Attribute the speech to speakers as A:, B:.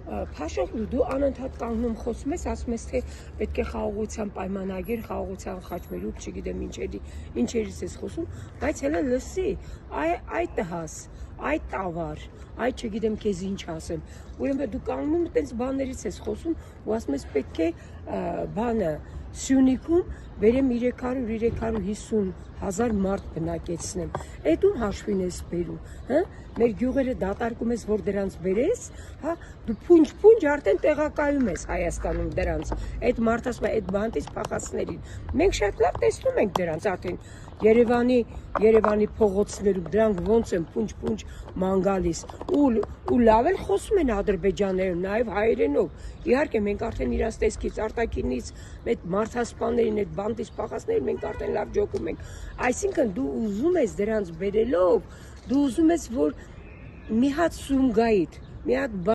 A: Փաշոխլու դու անընդհատ կանգնում խոսում ես, ասում ես թե պետք է խաղաղության պայմանագիր, խաղաղության խաչմերուկ, չգիտեմ ինչերից ես խոսում, բայց հələ լսի, այ տհաս, այ տավար, այ չգիտեմ քեզ ինչ ասեմ։ Ուրեմն դու կանգնում այտենց բաներից ես խոսում ու ասում ես պետք է բանը Սյունիքում բերեմ 300-350 հազար մարդ բնակեցնեմ։ Էդ ում հաշվին ես բերում, հա? Մեր գյուղերը դատարկում ես, որ դրանց բերես, հա? Դու փունջ արդեն տեղակայում ես Հայաստանում դրանց։ Այդ մարդ ասում է այդ բանտից փախածներին։ Մենք շատ լավ տեսնում ենք դրանց արդեն Երևանի փողոցներում դրանք ոնց են փունջ ման գալիս ու լավ էլ խոսում են ադրբեջաներում, նաև հայերենով։ Իհարկե մենք արդեն իրաց տեսքից արտակինից այդ մարդասպաներին, այդ բանտից փախածներին մենք արդեն լավ ջոկում ենք։ Այսինքն դու ուզում ես դրանց բերելով, դու ուզում ես որ մի հատ Սումգայիթ, մի հատ